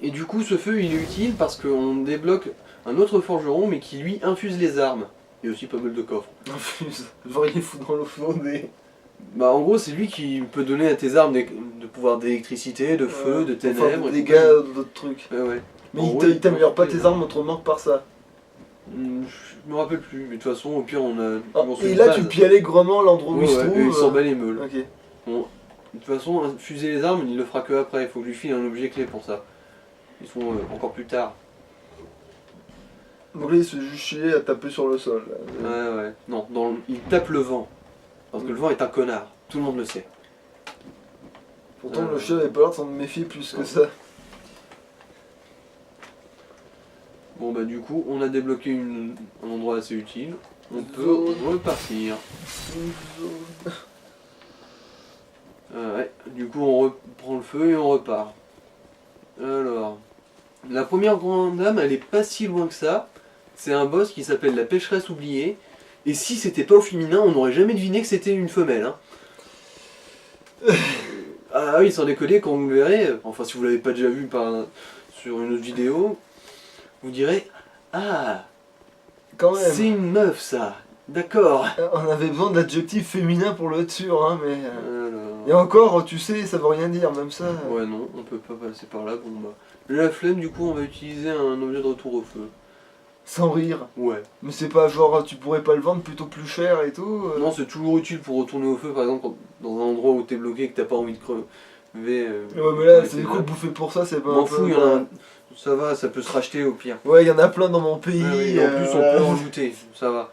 Et du coup, ce feu, il est utile parce qu'on débloque un autre forgeron, mais qui lui infuse les armes. Et aussi pas mal de coffres. Infuse. Genre il est fou dans l'eau chaude et... Bah en gros, c'est lui qui peut donner à tes armes de pouvoir d'électricité, de feu, de ténèbres... Enfin, des dégâts, d'autres trucs. Ouais. Mais En il gros, t'améliore pas les tes armes autrement que par ça. Je me rappelle plus, mais de toute façon, au pire, on a... Ah, toujours et une là base. tu peux y aller vraiment l'endroit où il se Ouais, trouve. et il s'en bat les meules. Ok. Bon, de toute façon, infuser les armes, il le fera que après. Il faut que je lui file un objet clé pour ça. Ils sont encore plus tard. Donc là il se fait juste chier à taper sur le sol. Là. Ouais. Non, il tape le vent. Parce que le vent est un connard. Tout le monde le sait. Pourtant le chien avait pas l'air de s'en méfier plus que ça. Bon bah du coup, on a débloqué un endroit assez utile. On peut repartir. Ouais, du coup on reprend le feu et on repart. Alors, la première grande dame, elle est pas si loin que ça. C'est un boss qui s'appelle la pécheresse oubliée. Et si c'était pas au féminin, on n'aurait jamais deviné que c'était une femelle. Hein. Ah oui, sans déconner, quand vous le verrez, enfin si vous l'avez pas déjà vu sur une autre vidéo, vous direz « Ah, Quand même. c'est une meuf ça, d'accord ». On avait besoin d'adjectifs féminins pour le être sûr, hein, mais... Alors... Et encore, tu sais, ça veut rien dire, même ça. Ouais non, on peut pas passer par là, bon bah... La flemme, du coup, on va utiliser un objet de retour au feu. Sans rire. Ouais. Mais c'est pas genre, tu pourrais pas le vendre plutôt plus cher et tout Non, c'est toujours utile pour retourner au feu, par exemple, dans un endroit où t'es bloqué et que t'as pas envie de crever. Ouais, mais là, c'est du coup, bouffer pour ça, c'est pas M'en fous, il y en a... Ça va, ça peut se racheter au pire. Ouais, il y en a plein dans mon pays. Oui, en plus, on peut en looter, ça va.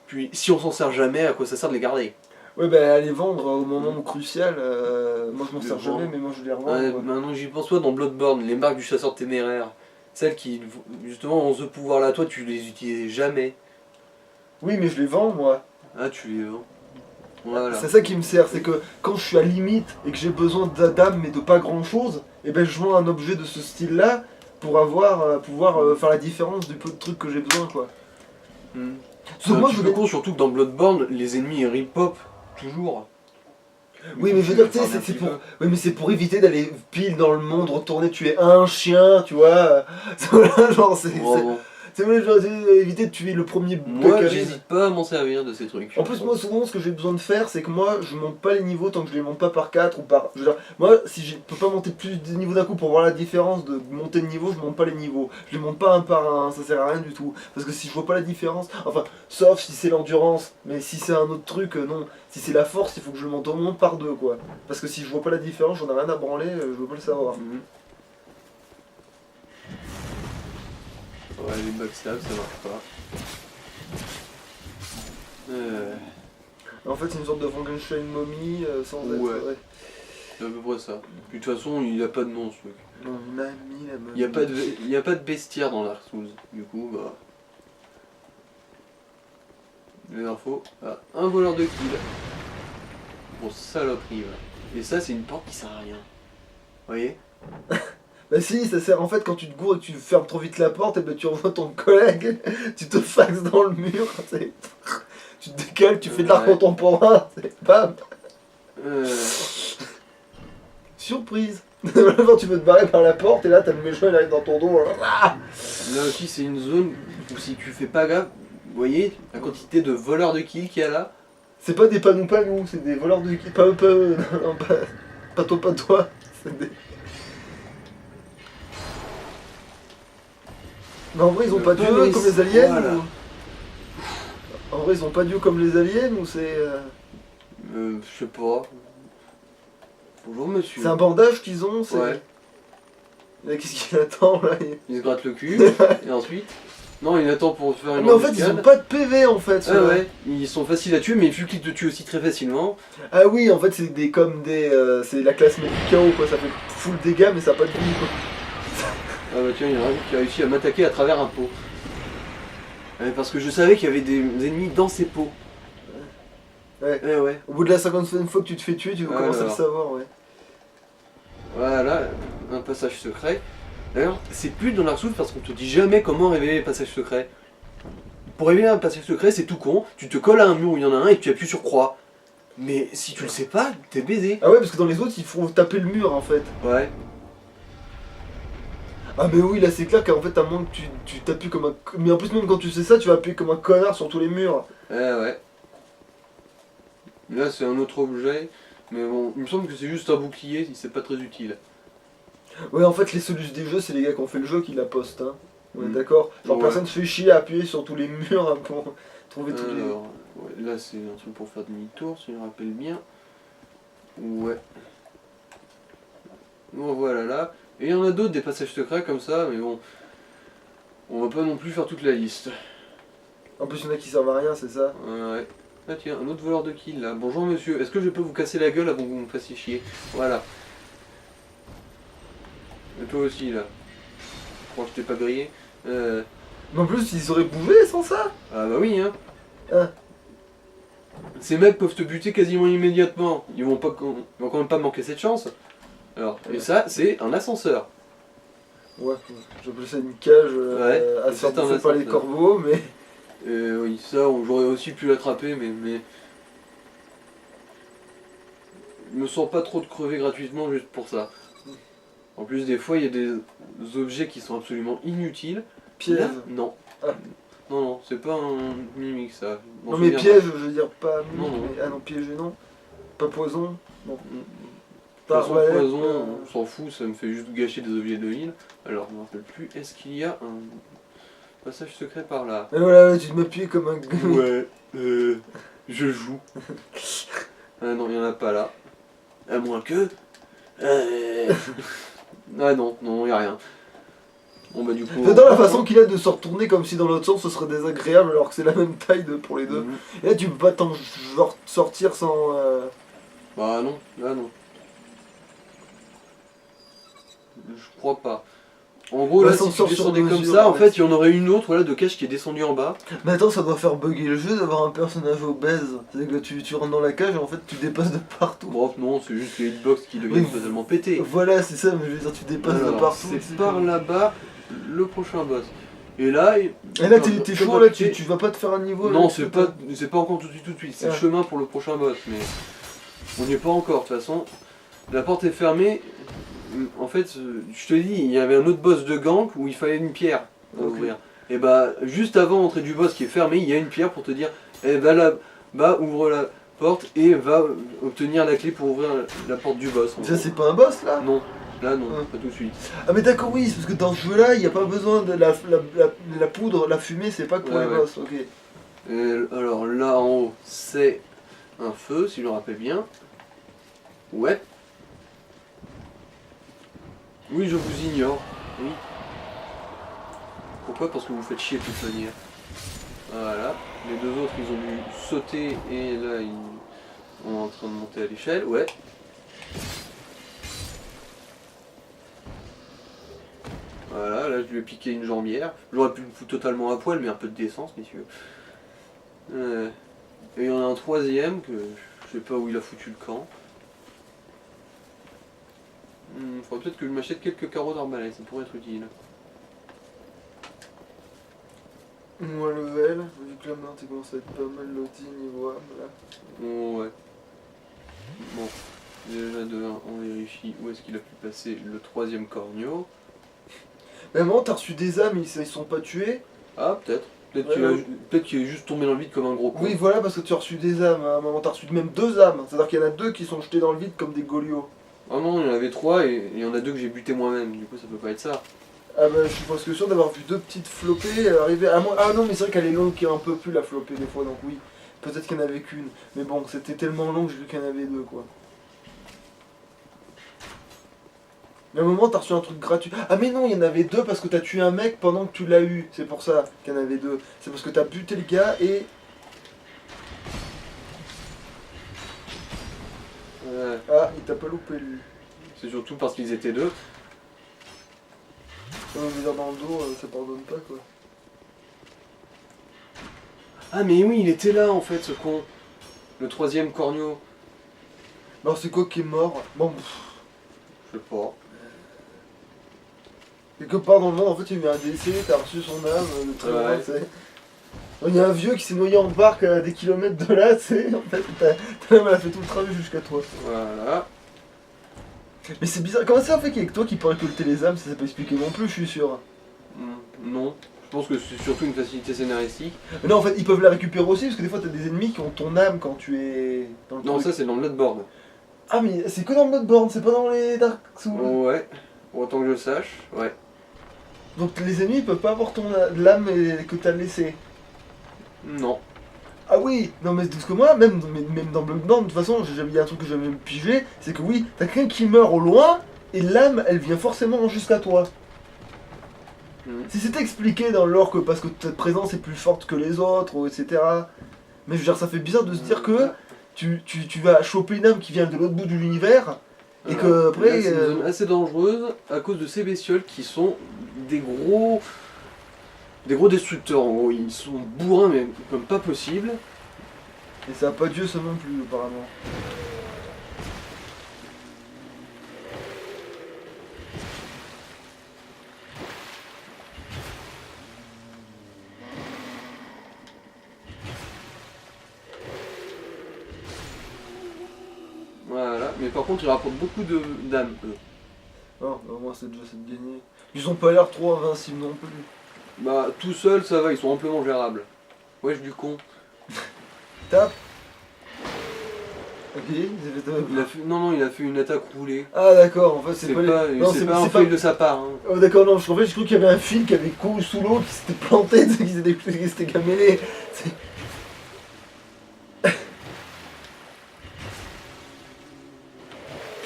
Puis, si on s'en sert jamais, à quoi ça sert de les garder? Ouais, bah, à les vendre au moment crucial, moi je m'en sers jamais, vendre. mais moi je les revends. Ouais, maintenant j'y pense pas, dans Bloodborne, les marques du chasseur téméraire, celles qui, justement, ont ce pouvoir-là, toi, tu les utilises jamais. Oui, mais je les vends, moi. Ah, tu les vends. Voilà. C'est ça qui me sert, c'est que quand je suis à limite et que j'ai besoin d'âme mais de pas grand chose, et ben je vends un objet de ce style-là pour pouvoir faire la différence du peu de trucs que j'ai besoin, quoi. Sauf moi, je veux con, surtout que dans Bloodborne, les ennemis ils rip-pop, toujours. Oui, mais je veux dire, tu sais, c'est pour éviter d'aller pile dans le monde, retourner tuer un chien, tu vois. Genre, c'est vrai, genre, éviter de tuer le premier Moi, j'hésite pas à m'en servir de ces trucs. En plus, moi, souvent, ce que j'ai besoin de faire, c'est que moi, je monte pas les niveaux tant que je les monte pas par 4 ou par... Je veux dire, moi, si je peux pas monter plus de niveaux d'un coup pour voir la différence de monter de niveau, je monte pas les niveaux. Je les monte pas un par un, ça sert à rien du tout. Parce que si je vois pas la différence, enfin, sauf si c'est l'endurance, mais si c'est un autre truc, non. Si c'est la force, il faut que je le monte au moins par 2, quoi. Parce que si je vois pas la différence, j'en ai rien à branler, je veux pas le savoir. Ouais, les backstabs, ça marche pas. En fait, c'est une sorte de Frankenstein momie sans être... Ouais. C'est à peu près ça. Puis de toute façon, il a pas de nom, ce truc. Mon ami, la momie. Il y a pas de bestiaire dans Dark Souls. Du coup, bah... Les infos. Ah, un voleur de kill. Bon, saloperie, là. Et ça, c'est une porte qui sert à rien. Vous voyez? Bah si, ça sert en fait quand tu te gourres et que tu fermes trop vite la porte, et ben tu revois ton collègue, tu te faxes dans le mur, tu te décales, tu fais de l'art contemporain, bam. Surprise. Quand tu veux te barrer par la porte et là t'as le méchant il arrive dans ton dos. Là aussi c'est une zone où si tu fais pas gaffe, vous voyez la quantité de voleurs de kills qu'il y a là? C'est pas des panous, c'est des voleurs de kills, pas toi, c'est des... Mais en vrai, ils ont pas Dieu comme les aliens voilà. En vrai, ils ont pas Dieu comme les aliens ou c'est... Je sais pas. Bonjour monsieur. C'est un bandage qu'ils ont, c'est... Ouais. Qu'est-ce qu'il attend là? Il se gratte le cul, et ensuite... Non, il attend pour faire une mais en fait, ils ont pas de PV en fait. Ah ouais, ils sont faciles à tuer, mais vu qu'ils te tuent aussi très facilement... Ah oui, en fait, c'est c'est la classe médicale quoi, ça fait full dégâts, mais ça a pas de vie quoi. Ah bah tiens, il y en a un qui a réussi à m'attaquer à travers un pot. Parce que je savais qu'il y avait des ennemis dans ces pots. Ouais. Ouais. Au bout de la 50e fois que tu te fais tuer, tu commences à le savoir, ouais. Voilà, un passage secret. D'ailleurs, c'est plus dans Dark Souls parce qu'on te dit jamais comment révéler les passages secrets. Pour révéler un passage secret, c'est tout con. Tu te colles à un mur où il y en a un et tu appuies sur croix. Mais si tu le sais pas, t'es baisé. Ah ouais, parce que dans les autres, il faut taper le mur en fait. Ouais. Ah mais oui, là c'est clair qu'en fait à moins que tu t'appuies comme un... Mais en plus même quand tu sais ça, tu vas appuyer comme un connard sur tous les murs. Ouais. Là, c'est un autre objet. Mais bon, il me semble que c'est juste un bouclier, c'est pas très utile. Ouais, en fait les solutions des jeux, c'est les gars qui ont fait le jeu qui la postent, hein. On est Mm. d'accord. Genre Ouais. personne se fait chier à appuyer sur tous les murs hein, pour trouver tous les... Alors, ouais, là, c'est un truc pour faire demi-tour, si je me rappelle bien. Ouais. Bon, voilà, là. Et il y en a d'autres, des passages secrets comme ça, mais bon. On va pas non plus faire toute la liste. En plus il y en a qui servent à rien, c'est ça. Ouais. Ah tiens, un autre voleur de kill là. Bonjour monsieur, est-ce que je peux vous casser la gueule avant que vous me fassiez chier? Voilà. Et toi aussi là. Je crois que je t'ai pas grillé. Mais en plus ils auraient bougé sans ça. Ah bah oui hein. Hein. Ces mecs peuvent te buter quasiment immédiatement. Ils vont quand même pas manquer cette chance. Alors, et ça, c'est un ascenseur. Ouais, j'appelle ça une cage à se c'est faire un bouffer par les ascenseur. corbeaux, mais... Oui, ça, j'aurais aussi pu l'attraper, mais... Je me sens pas trop de crever gratuitement juste pour ça. En plus, des fois, il y a des objets qui sont absolument inutiles. Piège. Là, non. Ah. Non, c'est pas un mimique ça. Je m'en Non mais souviens piège, je veux dire pas... Non, non. Mais... Ah non, piégé non. Pas poison. Non. pas. De Pas toute façon, arbalète, poison, on s'en fout, ça me fait juste gâcher des objets de l'île. Alors, je me rappelle plus, est-ce qu'il y a un passage secret par là? Et voilà, tu m'appuies comme un... Ouais, je joue. Ah non, il y en a pas là. À moins que... Ah non, il y a rien. Bon bah du coup... J'adore la façon qu'il a de se retourner comme si dans l'autre sens ce serait désagréable alors que c'est la même taille pour les deux. Mhm. Et là tu peux pas t'en genre sortir sans... Bah non, là non. Je crois pas. En gros Bah, là, sans si tu sortir descendais de comme mesure, ça, en ouais. fait, il y en aurait une autre voilà, de cache qui est descendue en bas. Mais attends, ça doit faire bugger le jeu d'avoir un personnage obèse. C'est-à-dire que tu rentres dans la cage et en fait tu dépasses de partout. Bref, non, c'est juste les hitbox qui deviennent Oui. totalement pétés. Voilà, c'est ça, mais je veux dire, tu dépasses de Alors, partout. c'est par là-bas le prochain boss. Et là... Et là t'es comme chaud, on là, a tu vas pas te faire un niveau Non, là, c'est pas encore tout de suite. C'est Ah. le chemin pour le prochain boss, mais on n'y est pas encore. De toute façon, la porte est fermée. En fait, je te dis, il y avait un autre boss de gank où il fallait une pierre pour Ok. ouvrir. Et bah, juste avant l'entrée du boss qui est fermé, il y a une pierre pour te dire, eh, va là-bas, ouvre la porte et va obtenir la clé pour ouvrir la porte du boss. en Ça gros. c'est pas un boss là? Non, là non, Ah. pas tout de suite. Ah mais d'accord oui, c'est parce que dans ce jeu là, il n'y a pas besoin de la poudre, la fumée, c'est pas que pour Ouais, les ouais. boss, ok. Alors là en haut, c'est un feu, si je me rappelle bien. Ouais. Oui, je vous ignore. Oui. Pourquoi? Parce que vous faites chier de toute manière. Voilà. Les deux autres, ils ont dû sauter et là, ils sont en train de monter à l'échelle. Ouais. Voilà, là, je lui ai piqué une jambière. J'aurais pu me foutre totalement à poil, mais un peu de décence, messieurs. Et il y en a un troisième que je sais pas où il a foutu le camp. Faudrait peut-être que je m'achète quelques carreaux d'arbalète, ça pourrait être utile. Moins level, vu que là maintenant tu commences à être pas mal loti niveau âme là. Oh, ouais. Bon, déjà de 1, on vérifie où est-ce qu'il a pu passer le troisième corneau. Mais à un moment t'as reçu des âmes, ils sont pas tués. Ah, peut-être. Peut-être Ouais, qu'il est juste tombé dans le vide comme un gros con. Oui voilà parce que tu as reçu des âmes, à un moment t'as reçu même 2 âmes. C'est-à-dire qu'il y en a 2 qui sont jetés dans le vide comme des goliots. Ah non, il y en avait 3 et il y en a 2 que j'ai buté moi-même, du coup ça peut pas être ça. Ah bah je suis presque sûr d'avoir vu 2 petites flopées arriver à moi. Ah non mais c'est vrai qu'elle est longue qui est un peu plus la flopée des fois donc oui. Peut-être qu'il n'y en avait qu'une. Mais bon c'était tellement long que j'ai vu qu'il y en avait 2 quoi. Mais à un moment t'as reçu un truc gratuit. Ah mais non il y en avait 2 parce que t'as tué un mec pendant que tu l'as eu. C'est pour ça qu'il y en avait 2. C'est parce que t'as buté le gars et... Ah il t'a pas loupé lui. C'est surtout parce qu'ils étaient 2. On va dire dans le dos, ça pardonne pas quoi. Ah mais oui, il était là en fait ce con. Le troisième corneau. Alors c'est quoi qui est mort? Bon pff, Je sais pas. quelque part dans le monde en fait il y a eu un décès, t'as reçu son âme de très loin, Ouais. tu sais. Il y a un vieux qui s'est noyé en barque à des kilomètres de là, tu sais, en fait ta l'âme elle a fait tout le trajet jusqu'à toi. Voilà. Mais c'est bizarre, comment ça fait qu'il y a que toi qui peux récolter les âmes, ça peut expliquer non plus, je suis sûr. Non, je pense que c'est surtout une facilité scénaristique. Mais non, en fait, ils peuvent la récupérer aussi, parce que des fois t'as des ennemis qui ont ton âme quand tu es dans le Non, truc. ça c'est dans le Bloodborne. Ah mais c'est que dans le Bloodborne, c'est pas dans les Dark Souls. Ouais, autant que je le sache, ouais. Donc les ennemis ils peuvent pas avoir ton l'âme que t'as laissée. Non. Ah oui, non mais parce que moi, même dans Bloodborne, de toute façon, il y a un truc que j'avais pigé, c'est que oui, t'as quelqu'un qui meurt au loin, et l'âme, elle vient forcément jusqu'à toi. Si c'était expliqué dans l'or que parce que ta présence est plus forte que les autres, ou etc. Mais je veux dire, ça fait bizarre de se dire que tu vas choper une âme qui vient de l'autre bout de l'univers, et que après... C'est une zone assez dangereuse à cause de ces bestioles qui sont des gros destructeurs en gros. Ils sont bourrins mais comme pas possible. Et ça a pas Dieu ça non plus apparemment. Voilà, mais par contre ils rapportent beaucoup d'âmes eux. Oh, bah, moi c'est déjà ça de gagner. Ils ont pas l'air trop invincibles non plus. Bah tout seul ça va, ils sont amplement gérables. Wesh du con. Tape. Ok, ils avaient Non, il a fait une attaque roulée. Ah d'accord, en fait c'est C'est pas, pas, non, c'est pas un fail de sa part. Hein. Oh d'accord, non, en fait je crois qu'il y avait un fil qui avait couru sous l'eau, qui s'était planté, qui s'était gamellé.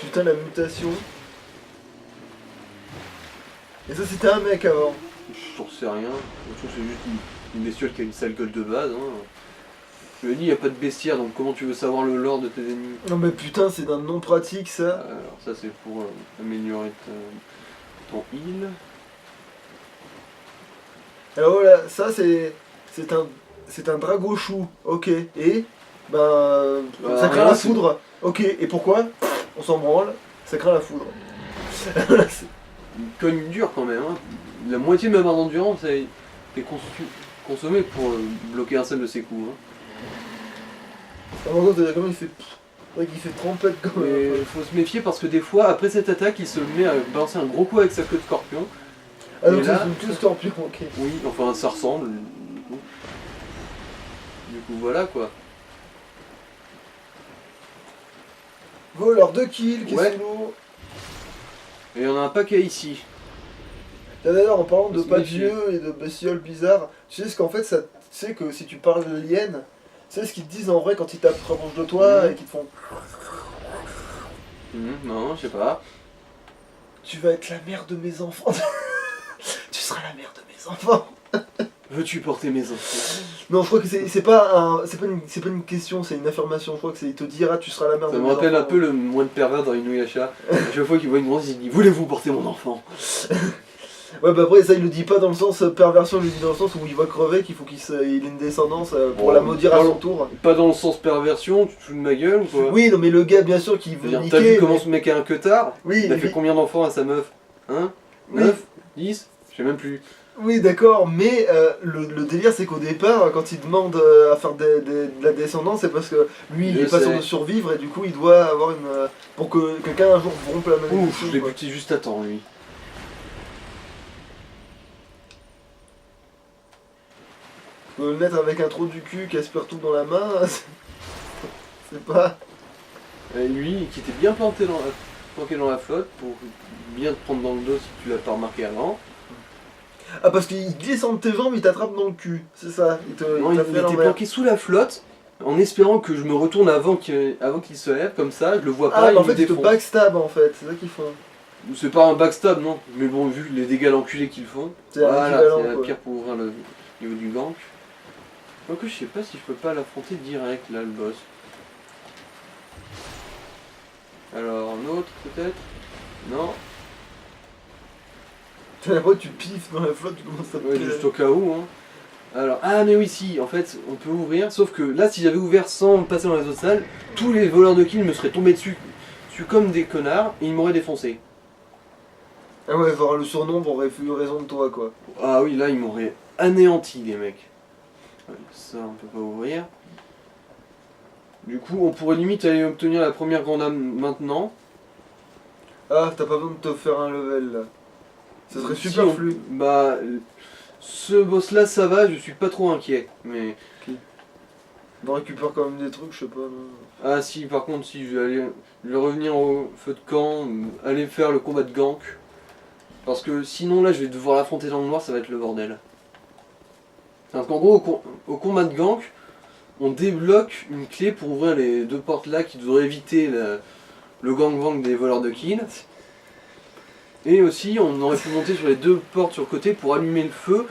Putain la mutation. Et ça c'était un mec avant. J'en sais rien. Je trouve que c'est juste une bestiole qui a une sale gueule de base. Hein. Je me dis, il n'y a pas de bestiaire, donc comment tu veux savoir le lore de tes ennemis? Non mais putain c'est d'un nom pratique ça. Alors ça c'est pour améliorer ton heal. Alors voilà, ça c'est un dragochou, ok. Et ben ça craint rien, la c'est- foudre. Ok, et pourquoi? On s'en branle, ça craint la foudre. Il cogne dur quand même. Hein. La moitié de ma barre d'endurance a été consommée pour bloquer un seul de ses coups. Hein. En gros, comment il fait. Ouais, il fait trempette quand même. Mais il faut se méfier parce que des fois, après cette attaque, il se met à balancer un gros coup avec sa queue de scorpion. Ah donc Et c'est là- une queue scorpion, ok. Oui, enfin ça ressemble. Du coup, voilà quoi. Voleur de kill qui est Ouais. sous l'eau. Et il y en a un paquet ici. Tiens, d'ailleurs, en parlant de Faut se pas de méfier. dieu et de bestioles bizarres, tu sais ce qu'en fait, ça, tu sais que si tu parles d'aliens, tu sais ce qu'ils te disent en vrai quand ils t'approchent de toi Mhm. et qu'ils te font Non, je sais pas. tu vas être la mère de mes enfants. Tu seras la mère de mes enfants. Veux-tu porter mes enfants? Non, je crois que c'est pas une question, c'est une affirmation. Je crois que c'est il te dira tu seras la mère Ça de me mes rappelle un enfants. peu le moine pervers dans Inuyasha. À chaque fois qu'il voit une grosse, il dit voulez-vous porter mon enfant? Ouais, bah après, ça, il le dit pas dans le sens perversion, il le dit dans le sens où il va crever, qu'il faut il ait une descendance pour Oh, la maudire à pas son le- tour. Pas dans le sens perversion, tu te fous de ma gueule ou quoi? Oui, non, mais le gars, bien sûr, qui Je veut veux dire, niquer. t'as vu comment mais- ce mec est un queutard? Oui, Il a mais- fait combien d'enfants à sa meuf? Hein? Oui. 9? 10? Je sais même plus. Oui, d'accord, mais le délire, c'est qu'au départ, quand il demande à faire de la descendance, c'est parce que lui, il Je est pas sûr sais. de survivre et du coup, il doit avoir une. Pour que quelqu'un un jour rompe la malédiction. Ouf, je l'ai quoi. buté juste à temps lui. Le mettre avec un trou du cul qui aspire tout dans la main, c'est pas. Et lui, qui était bien planté dans la flotte pour bien te prendre dans le dos si tu l'as pas remarqué avant. Ah, parce qu'il descend de tes jambes, il t'attrape dans le cul, c'est ça. Non, il il t'a fait était l'envers. planqué sous la flotte en espérant que je me retourne avant qu'il se lève, comme ça, je le vois Ah, pas, bah il en me fait, ils te défonce. backstab en fait, c'est ça qu'ils font. C'est pas un backstab, non, mais bon, vu les dégâts d'enculés qu'ils font, C'est voilà, l'équivalent, c'est la quoi. pierre pour ouvrir le niveau du gank. Quoique je sais pas si je peux pas l'affronter direct là, le boss. Alors, un autre peut-être? Non? Après, tu piffes dans la flotte, tu commences à Ouais, te juste au cas où. Hein. Alors, ah mais oui, si, en fait, on peut ouvrir, sauf que là, si j'avais ouvert sans passer dans les autres salles, tous les voleurs de kills me seraient tombés dessus comme des connards et ils m'auraient défoncé. Ah ouais, voir le surnom aurait eu raison de toi, quoi. Ah oui, là, ils m'auraient anéanti, les mecs. Ouais, ça, on peut pas ouvrir. Du coup, on pourrait limite aller obtenir la première grande âme maintenant. Ah, t'as pas besoin de te faire un level là. Ça serait Si superflu. Bah, ce boss là ça va, je suis pas trop inquiet. Mais. On récupère quand même des trucs, je sais pas. Non. Ah si, par contre, si je vais revenir au feu de camp, aller faire le combat de gank. Parce que sinon là je vais devoir l'affronter dans le noir, ça va être le bordel. Parce qu'en gros au combat de gank, on débloque une clé pour ouvrir les deux portes là qui devraient éviter le gangbang des voleurs de kills. Et aussi on aurait pu monter sur les deux portes sur le côté pour allumer le feu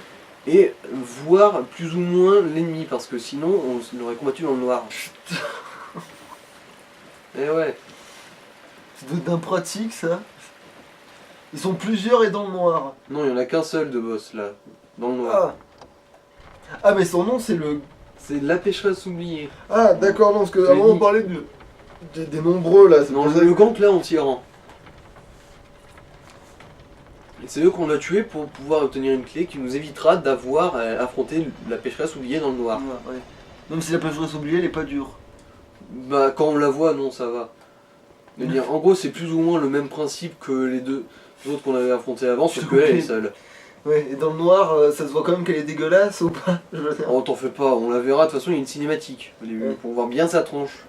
et voir plus ou moins l'ennemi parce que sinon on l'aurait combattu dans le noir. Et ouais. C'est d'impratique ça. Ils sont plusieurs et dans le noir. Non, il y en a qu'un seul de boss là, dans le noir. Ah mais son nom c'est le... C'est la pécheresse oubliée. Ah d'accord, non, parce que C'est avant on dit. parlait des nombreux là. C'est Non, pour ça le que- gank là on s'y rend. Et c'est eux qu'on l'a tué pour pouvoir obtenir une clé qui nous évitera d'avoir à affronter la pécheresse oubliée dans le noir. Ouais, ouais. Même si la pécheresse oubliée elle est pas dure. Bah quand on la voit, non, ça va. Je veux dire, en gros, c'est plus ou moins le même principe que les deux autres qu'on avait affrontés avant, sauf que elle est seule. Ouais, et dans le noir, ça se voit quand même qu'elle est dégueulasse ou pas? Je veux dire. Oh, t'en fais pas, on la verra, de toute façon, il y a une cinématique au début, Ouais. pour voir bien sa tronche,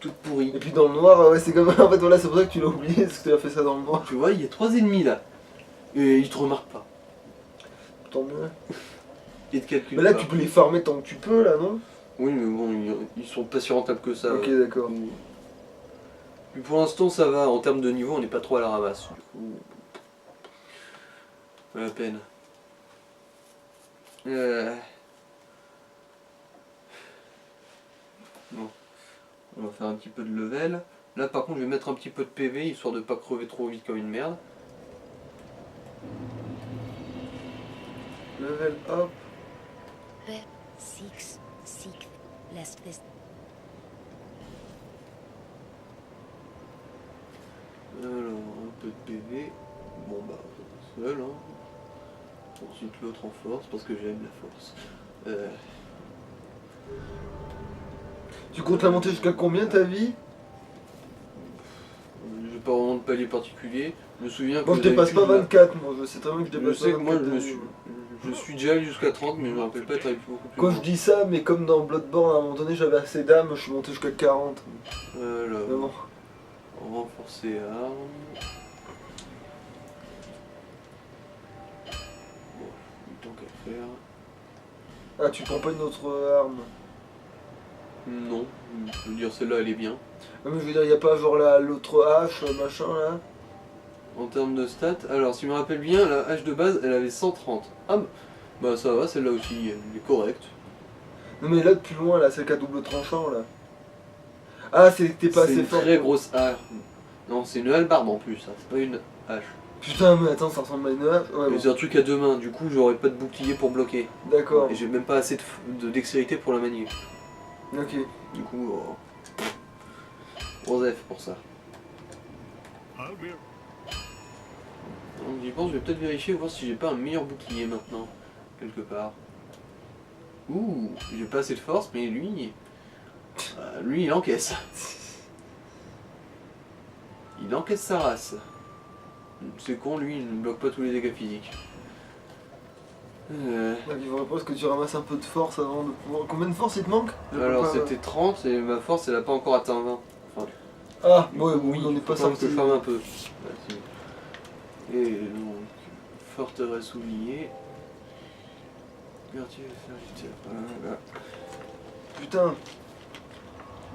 toute pourrie. Et puis dans le noir, ouais, c'est comme... En fait voilà, c'est pour ça que tu l'as oublié, parce que tu as fait ça dans le noir. Tu vois, il y a 3 ennemis là, et ils te remarquent pas. Tant mieux. Ils te calculent Mais là pas. tu peux les farmer tant que tu peux là, non? Oui, mais bon, ils sont pas si rentables que ça. Ok, ouais. d'accord. Puis pour l'instant, ça va, en termes de niveau, on n'est pas trop à la ramasse. Du coup, pas la peine. Bon, on va faire un petit peu de level. Là, par contre, je vais mettre un petit peu de PV, histoire de pas crever trop vite comme une merde. Level up. Seek lest this Alors, un peu de PV. Bon, bah, seul, hein. Ensuite, l'autre en force, parce que j'aime la force. Tu comptes la monter jusqu'à combien ta vie? J'ai pas vraiment de palier particulier. Je me souviens que. Bon, je dépasse pas 24, moi, je sais très bien que je Je dépasse sais pas que moi, 24 je suis déjà allé jusqu'à 30, mais je me rappelle pas être allé beaucoup plus Quand loin. je dis ça, mais comme dans Bloodborne, à un moment donné, j'avais assez d'âme, je suis monté jusqu'à 40. Alors, Mais bon. renforcer arme. Bon, tant qu'à faire. Ah, tu prends pas une autre arme? Non, je veux dire, celle-là, elle est bien. Ah, mais je veux dire, y a pas genre l'autre hache, machin là? En termes de stats, alors, si je me rappelle bien, la hache de base, elle avait 130. Ah, bah ça va, celle-là aussi, elle est correcte. Non, mais là, de plus loin, là, celle qui a double tranchant là. Ah, c'est que t'es pas C'est assez une fort. très grosse hache. Non, c'est une hallebarde en plus, hein, c'est pas une hache. Putain, mais attends, ça ressemble à une hache. Ouais, Mais bon. c'est un truc à deux mains, du coup, j'aurais pas de bouclier pour bloquer. D'accord. Et j'ai même pas assez de dextérité pour la manier. Ok. Du coup, Rosef pour ça. Donc j'y pense, je vais peut-être vérifier, voir si j'ai pas un meilleur bouclier maintenant, quelque part. Ouh, j'ai pas assez de force, mais lui, lui il encaisse. Il encaisse sa race. C'est con, lui, il ne bloque pas tous les dégâts physiques. Donc il faudrait pas que tu ramasses un peu de force avant de pouvoir... Combien de force il te manque? Je peux Alors pas- c'était 30 et ma force elle a pas encore atteint 20. Ah, Du ouais, coup, oui, on est pas faut quand même sorti. que je farme un peu. Et donc, forteresse oubliée. Quartier serviteur. Voilà. Putain.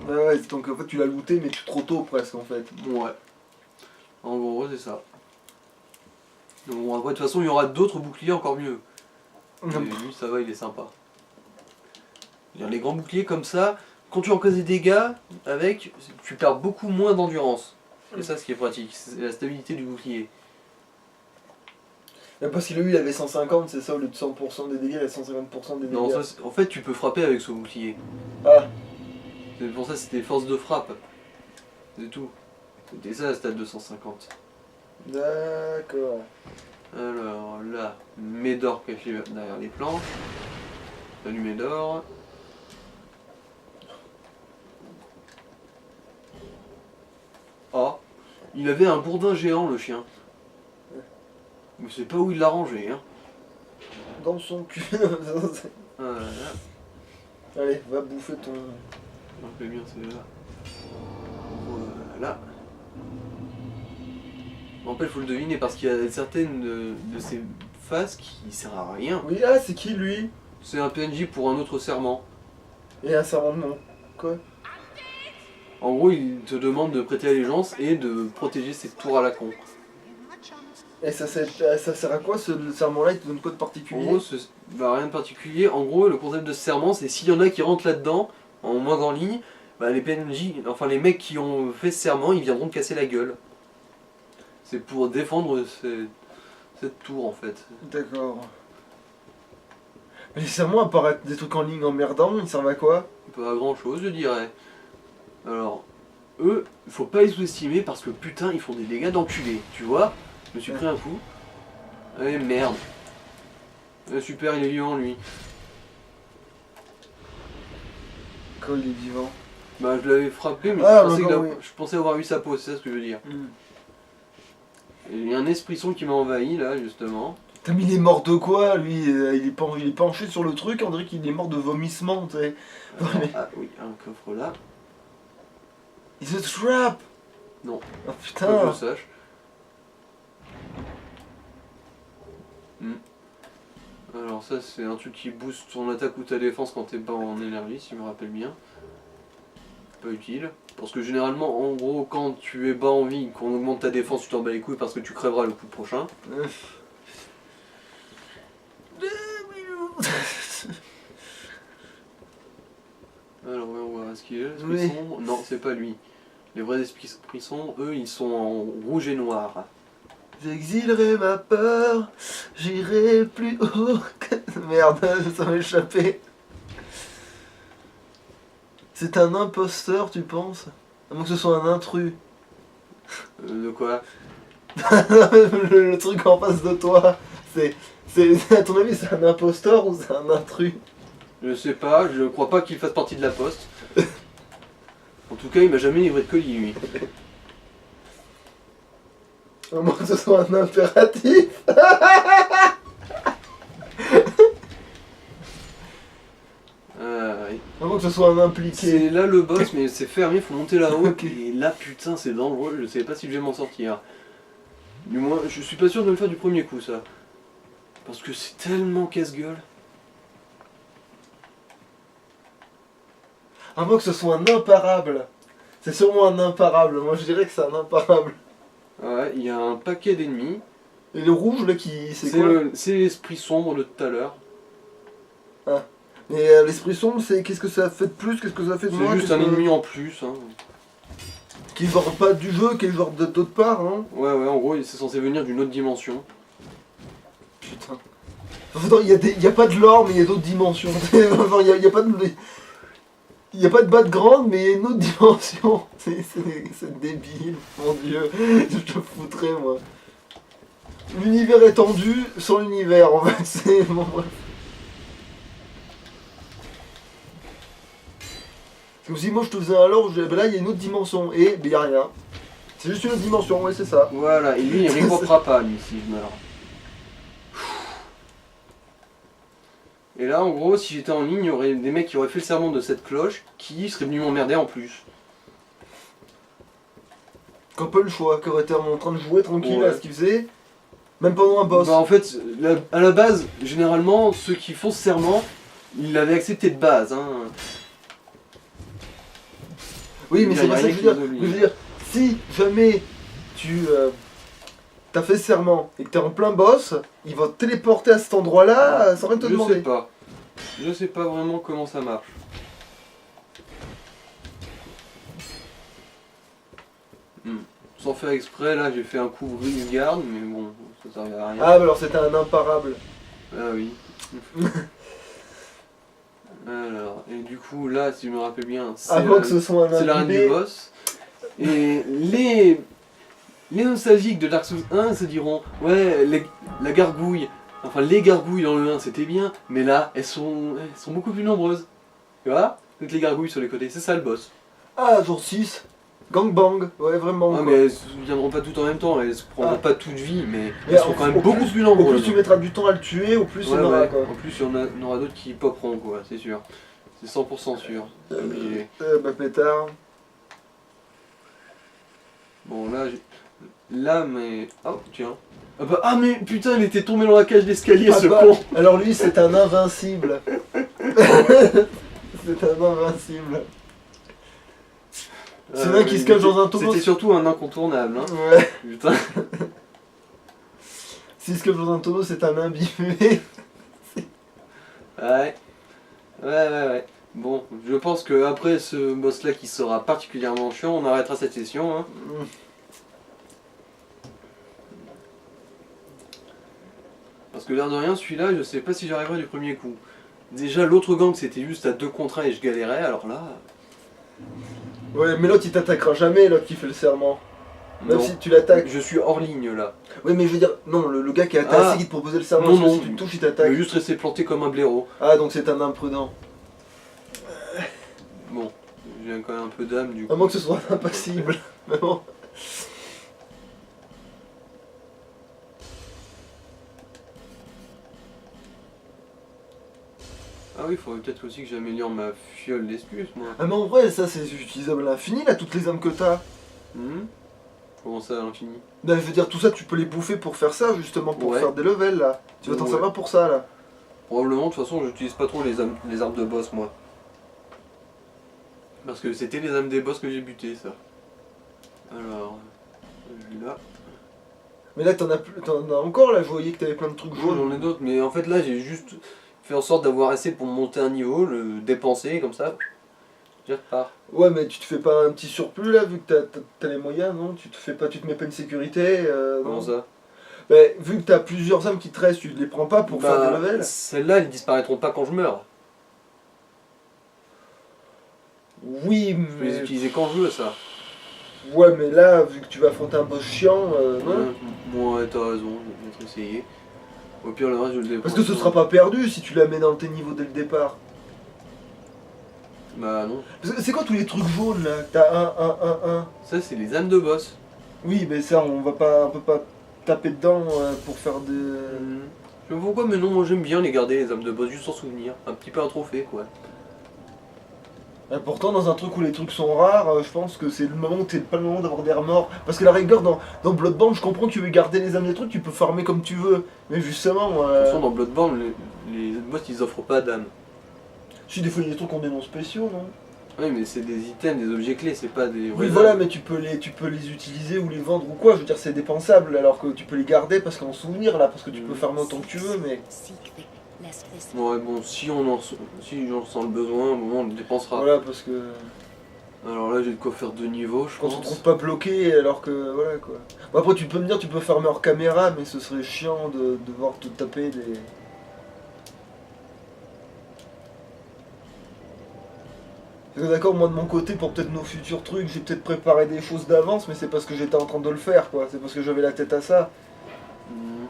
Ouais, donc en fait tu l'as looté mais trop tôt presque en fait. Bon, ouais. En gros, c'est ça. Donc, bon, après, de toute façon, il y aura d'autres boucliers encore mieux. Et lui, ça va, il est sympa. Les grands boucliers comme ça, quand tu encaisses des dégâts avec, tu perds beaucoup moins d'endurance. C'est ça ce qui est pratique, c'est la stabilité du bouclier. Parce que lui il avait 150, c'est ça, au lieu de 100% des dégâts, il a 150% des dégâts. Non, ça, en fait, tu peux frapper avec ce bouclier. Ah, C'est pour ça que c'était force de frappe. C'est tout. C'était ça, la stade 250. d'accord. Alors là, Médor caché derrière les planches. Salut Médor. Ah, Il avait un bourdin géant, le chien. Mais je sais pas où il l'a rangé, hein. Dans son cul. Voilà. Allez, va bouffer ton... On fait bien, c'est là. Voilà. En fait, il faut le deviner parce qu'il y a certaines de ces phases qui servent à rien. Oui, ah, c'est qui lui? C'est un PNJ pour un autre serment. Et un serment de nom. Quoi? En gros, il te demande de prêter allégeance et de protéger ses tours à la con. Et ça sert à quoi ce serment-là? Il te donne quoi de En particulier? gros, rien de particulier. En gros, le concept de ce serment, c'est s'il y en a qui rentrent là-dedans, en moins en ligne, bah, les PNJ, enfin les mecs qui ont fait ce serment, ils viendront te casser la gueule. C'est pour défendre cette tour en fait. D'accord. Mais les serments, à part être des trucs en ligne emmerdants, ils servent à quoi? Pas grand chose, je dirais. Alors, eux, il faut pas les sous-estimer parce que putain, ils font des dégâts d'enculé. Tu vois? Je me suis pris un coup. Allez, merde. Super, il est vivant lui. Quand il est vivant. Bah, je l'avais frappé, mais Ah, je pensais avoir eu sa peau, c'est ça ce que je veux dire. Et il y a un esprit sombre qui m'a envahi là, justement. Putain, mais il est mort de quoi, lui? Il est penché sur le truc, on dirait qu'il est mort de vomissement, tu sais. Alors, ah oui, un coffre là. It's a trap! Non. Oh Pas que putain! je sache. Alors ça c'est un truc qui booste ton attaque ou ta défense quand t'es pas en énergie, si je me rappelle bien. Pas utile. Parce que généralement, en gros, quand tu es bas en vie, qu'on augmente ta défense, tu t'en bats les couilles parce que tu crèveras le coup prochain. Alors on va voir, est-ce qu'il est l'esprit Oui. sombre? Non, c'est pas lui. Les vrais esprits sombres, eux, ils sont en rouge et noir. J'exilerai ma peur, j'irai plus haut. Merde, ça m'a échappé. C'est un imposteur, tu penses? À moins que ce soit un intrus. De quoi? le truc en face de toi, à ton avis, c'est un imposteur ou c'est un intrus? Je sais pas, je crois pas qu'il fasse partie de la poste. En tout cas, il m'a jamais livré de colis, lui. À moins que ce soit un impératif. Oui. À moins que ce soit un impliqué. C'est là le boss, mais c'est fermé, faut monter là-haut. Ok. Et là, putain, c'est dangereux, je sais pas si je vais m'en sortir. Du moins, je suis pas sûr de le faire du premier coup, ça. Parce que c'est tellement casse-gueule. À moins que ce soit un imparable. C'est sûrement un imparable. Moi, je dirais que c'est un imparable. Ouais, il y a un paquet d'ennemis. Et le rouge, là, c'est quoi? C'est l'esprit sombre de tout à l'heure. Mais l'esprit sombre, c'est qu'est-ce que ça fait de plus? Qu'est-ce que ça fait de moins? C'est juste un ennemi en plus. Hein. Qui est genre pas du jeu, qui est genre d'autre part, hein? Ouais, en gros, c'est censé venir d'une autre dimension. Putain. Enfin, il y a pas de lore, mais il y a d'autres dimensions. Enfin, il y a pas de... Il n'y a pas de background, mais il y a une autre dimension. C'est débile, mon dieu. Je te foutrais, moi. L'univers étendu sans l'univers, en fait. C'est bon, bref. C'est comme si moi je te faisais un lore, ben là il y a une autre dimension, et ben il n'y a rien. C'est juste une autre dimension, ouais, c'est ça. Voilà, et lui, il récompensera pas, lui, si je meurs. Et là, en gros, si j'étais en ligne, il y aurait des mecs qui auraient fait le serment de cette cloche, qui seraient venus m'emmerder en plus. Qu'on pas le choix, qui aurait été en train de jouer tranquille Ouais. à ce qu'il faisait, même pendant un boss. Bah en fait, à la base, généralement, ceux qui font ce serment, ils l'avaient accepté de base. Hein. Oui, mais Il y a c'est pas ça que rien je veux dire. qui nous oblige. Je veux dire, si jamais tu t'as fait ce serment et que t'es en plein boss, il va te téléporter à cet endroit-là sans rien te Je demander. sais pas. Je sais pas vraiment comment ça marche. Sans faire exprès, là j'ai fait un coup brise-garde, mais bon, ça servait à rien. Ah, bah alors c'était un imparable. Ah oui. Alors, et du coup là, si je me rappelle bien, Avant que ce soit un c'est la reine du imbibé. boss. Et les nostalgiques de Dark Souls 1 se diront, ouais, la gargouille, enfin les gargouilles dans le 1 c'était bien, mais là elles sont beaucoup plus nombreuses. Tu vois? Toutes les gargouilles sur les côtés, c'est ça le boss. Ah, genre 6. Gangbang, ouais, vraiment. Ah, quoi. mais elles viendront pas toutes en même temps, elles se prendront Ah. pas toute vie, mais Et elles seront quand même au beaucoup plus- plus Au nombreuses. plus tu mettras du temps à le tuer, au plus il y en aura, ouais. quoi. En plus, il y en aura d'autres qui popperont, quoi, c'est sûr. C'est 100% sûr. Obligé. Bah pétard. Bon, là, mais. Oh, tiens. Ah, mais putain, il était tombé dans la cage d'escalier, Ah ce bah, con. alors lui c'est un invincible. C'est un invincible. C'est vrai qu'il se cache dans un tonneau. C'était surtout un incontournable, hein. Ouais. Putain. S'il se cache dans un tonneau, c'est un imbibé. Ouais. Ouais. Bon, je pense que après ce boss là qui sera particulièrement chiant, on arrêtera cette session. Hein. Parce que l'air de rien, celui-là, je sais pas si j'arriverai du premier coup. Déjà, l'autre gang c'était juste à 2 contre 1 et je galérais, alors là. Ouais, mais l'autre il t'attaquera jamais, l'autre qui fait le serment. Même Non. si tu l'attaques. Je suis hors ligne là. Oui, mais je veux dire, non, le gars qui est Ah. assis qui te proposait le serment, Non, parce que non. si tu le touches, il Je t'attaque. vais juste rester planté comme un blaireau. Ah, donc c'est un imprudent. Bon, j'ai quand même un peu d'âme du coup. À moins que ce soit un impassible. Mais bon. Ah oui, il faudrait peut-être aussi que j'améliore ma fiole d'excuse, moi. Ah, mais en vrai, ça c'est utilisable à l'infini là, toutes les âmes que t'as. Comment ça à l'infini? Ben, je veux dire, tout ça, tu peux les bouffer pour faire ça, justement, pour Ouais. faire des levels là. Tu vas t'en Ouais. servir pour ça là. Probablement, de toute façon, j'utilise pas trop les armes de boss, moi. Parce que c'était les armes des boss que j'ai buté, ça. Alors, là. Mais là, t'en as encore là, je voyais que t'avais plein de trucs Oui, jaunes. j'en ai d'autres, mais en fait, là, j'ai juste fait en sorte d'avoir assez pour monter un niveau, le dépenser, comme ça. Je repars. Ouais, mais tu te fais pas un petit surplus là, vu que t'as les moyens, non? Tu te mets pas une sécurité, Comment non? ça? Ben, vu que t'as plusieurs âmes qui te restent, tu les prends pas pour faire des levels? Celles-là, elles disparaîtront pas quand je meurs. Oui, Je peux les mais. utiliser quand je veux, ça. Ouais, mais là, vu que tu vas affronter un boss chiant, non? Ouais, t'as raison, je vais peut-être essayer. Au pire, le reste, je le dépense. Parce que ce sera pas perdu si tu la mets dans tes niveaux dès le départ. Bah non. Parce que c'est quoi tous les trucs jaunes là? T'as un. Ça, c'est les âmes de boss. Oui, mais ça, on peut pas taper dedans pour faire des. Je sais pas pourquoi, mais non, moi j'aime bien les garder, les âmes de boss, juste en souvenir. Un petit peu un trophée, quoi. Pourtant, dans un truc où les trucs sont rares, je pense que c'est le moment où t'es pas le moment d'avoir des remords. Parce que la rigueur, dans Bloodborne, je comprends que tu veux garder les âmes des trucs, tu peux farmer comme tu veux. Mais justement. De toute façon, dans Bloodborne, les boss, ils offrent pas d'âme. Si, des fois, il y a des trucs qui ont des noms spéciaux, non? Oui, mais c'est des items, des objets clés, c'est pas des. Oui, vraies voilà, âmes. mais tu peux les utiliser ou les vendre ou quoi. Je veux dire, c'est dépensable alors que tu peux les garder parce qu'en souvenir là, parce que tu peux farmer autant que tu veux, mais. Seek the last this. Ouais, bon, si j'en ressens le besoin, au moment on le dépensera. Voilà, parce que. Alors là, j'ai de quoi faire 2 niveaux, je Quand on se pense. trouve pas bloqué alors que. Voilà quoi. Bon, après, tu peux me dire, tu peux farmer hors caméra, mais ce serait chiant de devoir te taper des. D'accord, moi de mon côté, pour peut-être nos futurs trucs, j'ai peut-être préparé des choses d'avance, mais c'est parce que j'étais en train de le faire, quoi. C'est parce que j'avais la tête à ça. Mhm.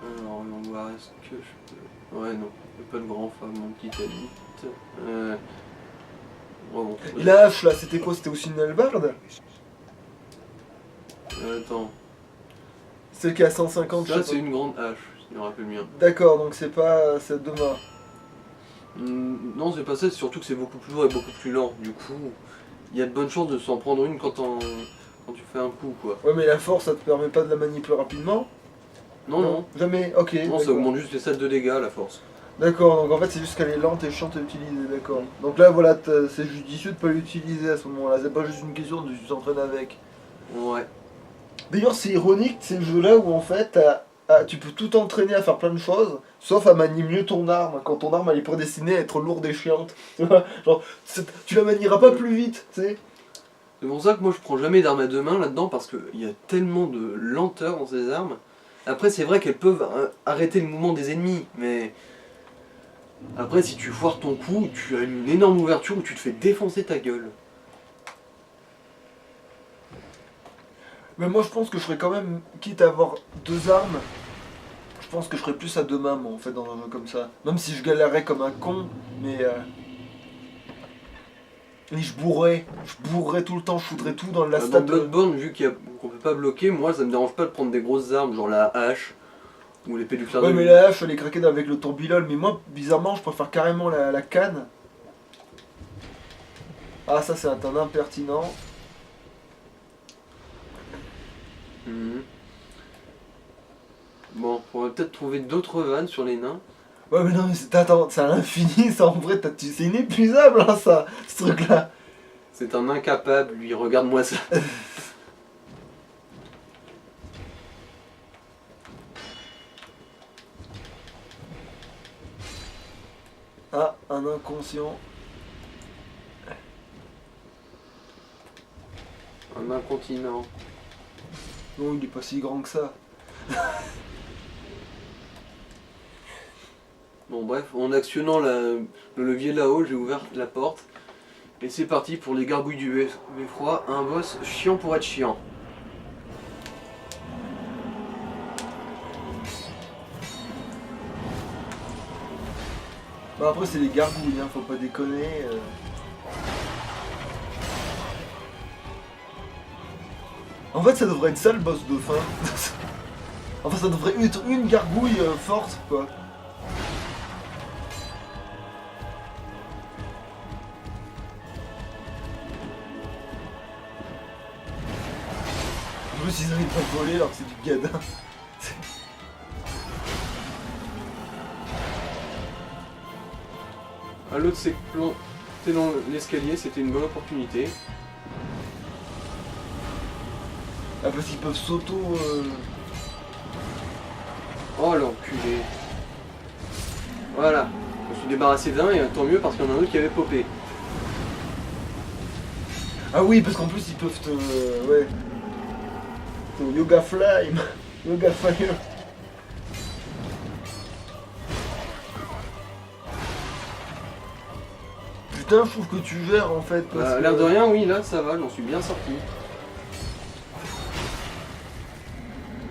Alors, on va voir, est-ce que je peux. Ouais, non, j'ai pas de grand femme, mon petit ami. Oh, bon. Et la hache là, c'était quoi? C'était aussi une hallebarde? Attends. Celle qui a 150, je Ça, sais c'est pas. une grande hache, si je me rappelle bien. D'accord, donc c'est pas. C'est à deux mains. Non, c'est pas ça, c'est surtout que c'est beaucoup plus lourd et beaucoup plus lent. Du coup, il y a de bonnes chances de s'en prendre une quand tu fais un coup, quoi. Ouais, mais la force, ça te permet pas de la manipuler rapidement? Non, non. Jamais, ok. Non, ça d'accord. augmente juste les stats de dégâts, la force. D'accord, donc en fait c'est juste qu'elle est lente et chiante à utiliser, d'accord. Donc là voilà, c'est judicieux de pas l'utiliser à ce moment-là, c'est pas juste une question de tu t'entraînes avec. Ouais. D'ailleurs c'est ironique ces jeux-là où en fait tu peux tout entraîner à faire plein de choses, sauf à manier mieux ton arme, quand ton arme elle est prédestinée à être lourde et chiante. Tu vois, genre, tu la manieras pas plus vite, tu sais. C'est pour ça que moi je prends jamais d'armes à deux mains là-dedans parce qu'il y a tellement de lenteur dans ces armes. Après c'est vrai qu'elles peuvent arrêter le mouvement des ennemis, mais après si tu foires ton coup, tu as une énorme ouverture où tu te fais défoncer ta gueule. Mais moi je pense que je serais quand même, quitte à avoir deux armes, je pense que je serais plus à deux mains moi en fait dans un jeu comme ça. Même si je galérerais comme un con, mais Et je bourrais tout le temps, je foutrais tout dans la Dans statue. Bloodborne, vu qu'on peut pas bloquer, moi ça me dérange pas de prendre des grosses armes, genre la hache ou l'épée du clair de Ouais, mais lune. la hache, elle est craquée avec le tourbillon, mais moi, bizarrement, je préfère carrément la canne. Ah, ça, c'est un impertinent. Mhm. Bon, on va peut-être trouver d'autres vannes sur les nains. Ouais, mais non, mais attends, c'est à l'infini, ça, en vrai, c'est inépuisable, hein, ça, ce truc-là. C'est un incapable, lui, regarde-moi ça. Ah, un inconscient. Un incontinent. Non, il est pas si grand que ça. Bon bref, en actionnant le levier là-haut, j'ai ouvert la porte. Et c'est parti pour les gargouilles du beffroi, un boss chiant pour être chiant. Bah, après, c'est les gargouilles, hein, faut pas déconner. En fait, ça devrait être ça le boss de fin. Enfin, ça devrait être une gargouille forte, quoi. En plus, ils arrivent pas à voler alors que c'est du gadin. Ah, l'autre s'est planté dans l'escalier, c'était une bonne opportunité. Ah, parce qu'ils peuvent s'auto. Oh l'enculé. Voilà, je me suis débarrassé d'un et tant mieux parce qu'il y en a un autre qui avait popé. Ah oui, parce qu'en plus, ils peuvent te. Ouais. Ton yoga flame. Yoga fire. Putain, je trouve que tu gères en fait. Parce L'air que- de rien, oui, là ça va, j'en suis bien sorti.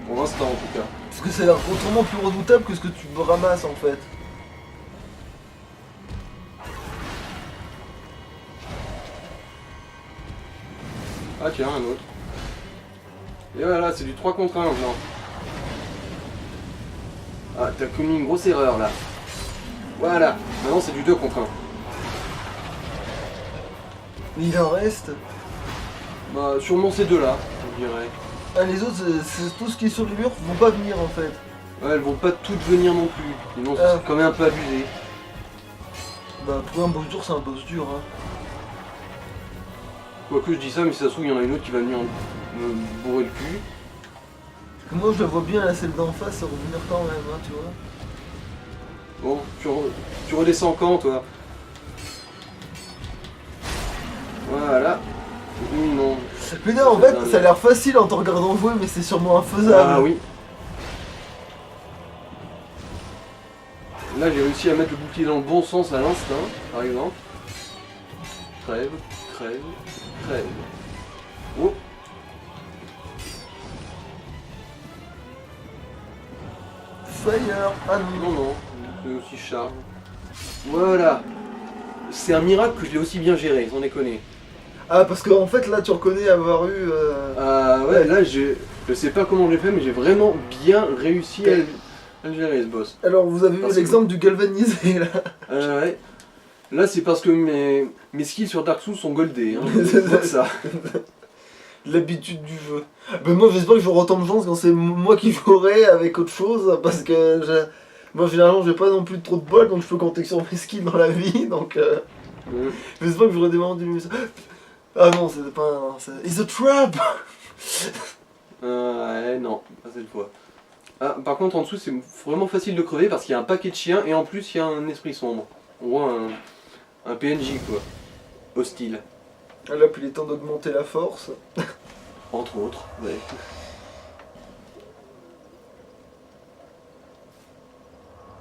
Pour l'instant en tout cas. Parce que ça a l'air autrement plus redoutable que ce que tu ramasses en fait. Ah tiens, un autre. Et voilà, c'est du 3 contre 1 maintenant. Ah, t'as commis une grosse erreur là. Voilà, maintenant c'est du 2 contre 1. Mais il en reste. Bah, sûrement ces deux-là, je dirais. Ah, les autres, c'est tout ce qui est sur les murs vont pas venir en fait. Ouais, elles vont pas toutes venir non plus. Sinon, Ah. c'est quand même un peu abusé. Bah, pour un boss dur, c'est un boss dur. Hein. Quoique je dis ça, mais si ça se trouve, il y en a une autre qui va venir me bourrer le cul. Parce que moi, je la vois bien, la celle d'en face, revenir quand même, hein, tu vois. Bon, tu redescends quand, toi? Voilà. Oui, non. Mais non, en fait, ça a l'air facile en te regardant jouer, mais c'est sûrement infaisable. Ah oui. Là, j'ai réussi à mettre le bouclier dans le bon sens à l'instinct, par exemple. Crève, crève, crève. Oh. Fire, ah non. Non, non, c'est aussi charge. Voilà. C'est un miracle que je l'ai aussi bien géré, sans déconner. Ah, parce qu'en fait, là, tu reconnais avoir eu. Ah ouais, là, je sais pas comment j'ai fait, mais j'ai vraiment bien réussi à le gérer, ce boss. Alors, vous avez Parce vu que- l'exemple du galvanisé, là. Ouais. Là, c'est parce que mes skills sur Dark Souls sont goldés. Hein. C'est pour ça. L'habitude du jeu. Ben moi, j'espère que j'aurai autant de chance quand c'est moi qui jouerai avec autre chose, parce que moi, généralement, j'ai pas non plus trop de bol, donc je peux compter sur mes skills dans la vie, donc j'espère que j'aurai des moments du... Ah non, c'était pas un... It's a trap. Ouais, non, pas cette fois. Ah, par contre, en dessous, c'est vraiment facile de crever parce qu'il y a un paquet de chiens et en plus, il y a un esprit sombre. On voit un PNJ, quoi. Hostile. Ah là, puis il est temps d'augmenter la force. Entre autres, ouais.